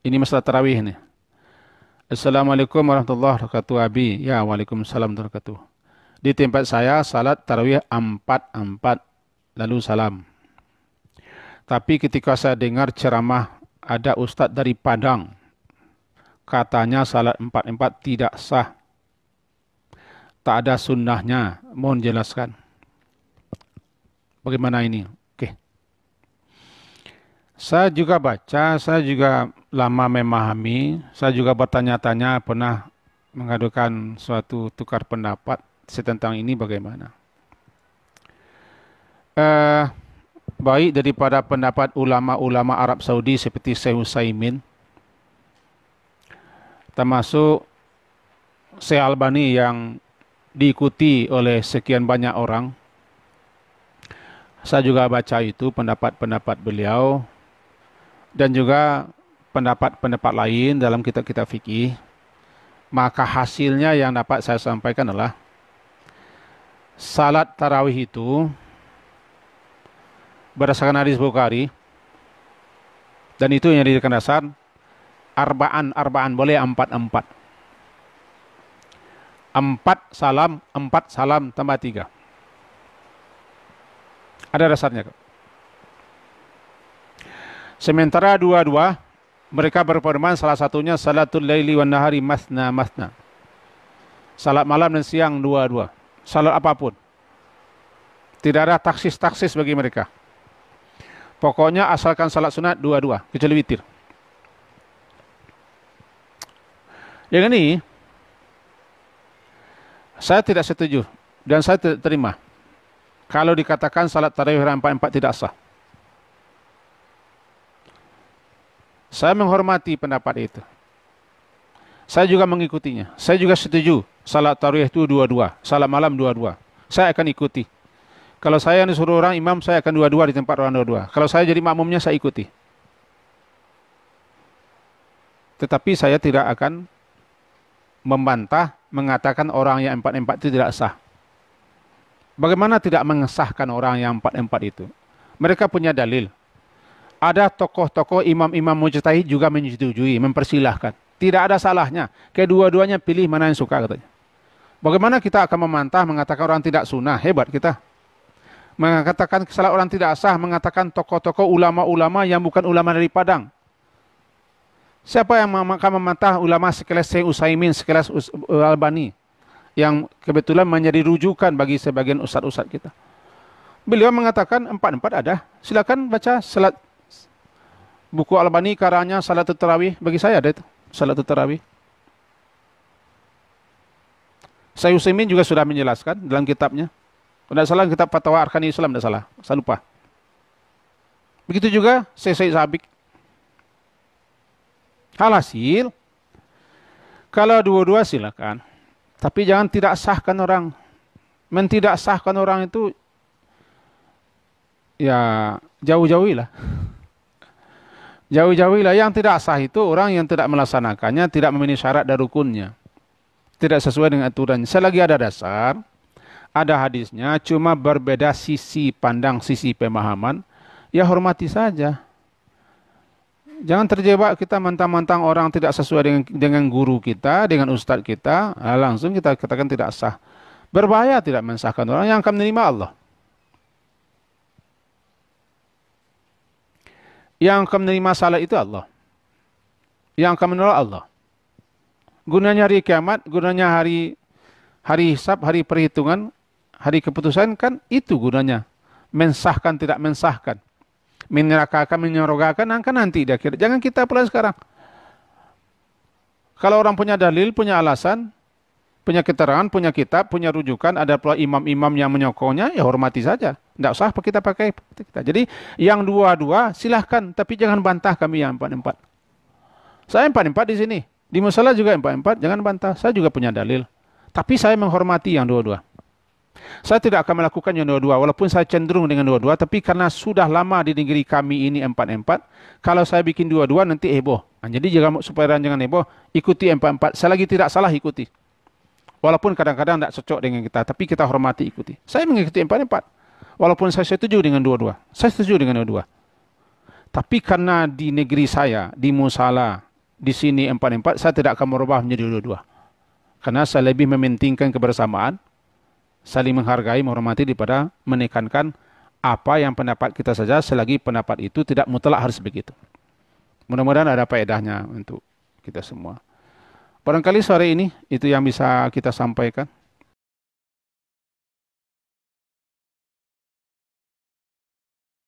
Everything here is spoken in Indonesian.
Ini masalah tarawih nih. Assalamualaikum warahmatullahi wabarakatuh, Abi. Ya, waalaikumsalam warahmatullahi wabarakatuh. Di tempat saya, salat tarawih 4-4, lalu salam. Tapi ketika saya dengar ceramah ada ustadz dari Padang, katanya salat 4-4 tidak sah. Tak ada sunnahnya. Mohon jelaskan. Bagaimana ini? Oke. Saya juga baca, saya juga lama memahami, saya juga bertanya-tanya, pernah mengadukan suatu tukar pendapat tentang ini bagaimana. Baik daripada pendapat ulama-ulama Arab Saudi seperti Syekh Utsaimin, termasuk Syekh Albani yang diikuti oleh sekian banyak orang. Saya juga baca itu pendapat-pendapat beliau dan juga pendapat-pendapat lain dalam kitab-kitab fikih. Maka hasilnya yang dapat saya sampaikan adalah salat tarawih itu berdasarkan hadis Bukhari, dan itu yang dijadikan dasar arba'an boleh 4-4. 4 salam tambah 3. Ada dasarnya. Sementara dua-dua mereka berpedoman salah satunya salatul laili wan nahari masna masna. Salat malam dan siang dua-dua. Salat apapun. Tidak ada taksis bagi mereka. Pokoknya asalkan salat sunat dua-dua, kecuali witir. Yang ini saya tidak setuju dan saya tidak terima kalau dikatakan salat tarawih 4-4 tidak sah. Saya menghormati pendapat itu. Saya juga mengikutinya. Saya juga setuju salat tarawih itu dua-dua, salat malam dua-dua. Saya akan ikuti. Kalau saya disuruh orang imam, saya akan dua-dua di tempat orang dua-dua. Kalau saya jadi makmumnya, saya ikuti. Tetapi saya tidak akan membantah, mengatakan orang yang 4-4 itu tidak sah. Bagaimana tidak mengesahkan orang yang 4-4 itu? Mereka punya dalil. Ada tokoh-tokoh imam-imam mujtahid juga menyetujui, mempersilahkan. Tidak ada salahnya. Kedua-duanya pilih mana yang suka katanya. Bagaimana kita akan membantah, mengatakan orang tidak sunnah? Hebat kita. Mengatakan salah orang tidak sah, mengatakan tokoh-tokoh ulama-ulama yang bukan ulama dari Padang. Siapa yang akan membantah ulama sekelas Syekh Utsaimin, sekelas Albani, yang kebetulan menjadi rujukan bagi sebagian ustadz-ustadz kita. Beliau mengatakan 4-4 ada. Silakan baca salat buku Albani karanya Salatul Tarawih. Bagi saya ada itu, Salatul Tarawih. Syekh Utsaimin juga sudah menjelaskan dalam kitabnya. Tidak salah kitab Fatwa Arkan Islam, tidak salah. Saya lupa. Begitu juga Syekh Sabik. Alhasil, kalau dua-dua silakan. Tapi jangan tidak sahkan orang. Mentidak sahkan orang itu, ya jauh-jauhilah. Jauh-jauhilah. Yang tidak sah itu orang yang tidak melaksanakannya, tidak memenuhi syarat dan rukunnya. Tidak sesuai dengan aturannya. Selagi ada dasar, ada hadisnya, cuma berbeda sisi pandang, sisi pemahaman, ya hormati saja. Jangan terjebak kita mentang-mentang orang tidak sesuai dengan guru kita, dengan ustadz kita, langsung kita katakan tidak sah. Berbahaya tidak mensahkan orang, yang akan menerima Allah. Yang akan menerima salat itu Allah. Yang akan menolak Allah. Gunanya hari kiamat, gunanya hari hisab, hari perhitungan, hari keputusan, kan itu gunanya. Mensahkan tidak mensahkan. Menyerakakan, menyerogakan, kan nanti di akhir. Jangan kita pelan sekarang. Kalau orang punya dalil, punya alasan, punya keterangan, punya kitab, punya rujukan, ada pula imam-imam yang menyokongnya, ya hormati saja. Tidak usah kita pakai kita. Jadi yang dua-dua silahkan, tapi jangan bantah kami yang 4-4. Saya 4-4 di sini. Di musola juga 4-4, jangan bantah. Saya juga punya dalil. Tapi saya menghormati yang dua-dua. Saya tidak akan melakukan yang dua-dua, walaupun saya cenderung dengan dua-dua, tapi karena sudah lama di negeri kami ini 4-4, kalau saya bikin dua-dua nanti heboh. Nah, jadi supaya jangan heboh, ikuti 4-4. Selagi tidak salah ikuti. Walaupun kadang-kadang tidak cocok dengan kita, tapi kita hormati ikuti. Saya mengikuti 4-4. Walaupun saya setuju dengan dua-dua. Saya setuju dengan dua-dua. Tapi karena di negeri saya, di Musala, di sini empat-empat, saya tidak akan merubah menjadi dua-dua. Karena saya lebih mementingkan kebersamaan, saling menghargai, menghormati daripada menekankan apa yang pendapat kita saja selagi pendapat itu tidak mutlak harus begitu. Mudah-mudahan ada faedahnya untuk kita semua. Barangkali sore ini itu yang bisa kita sampaikan.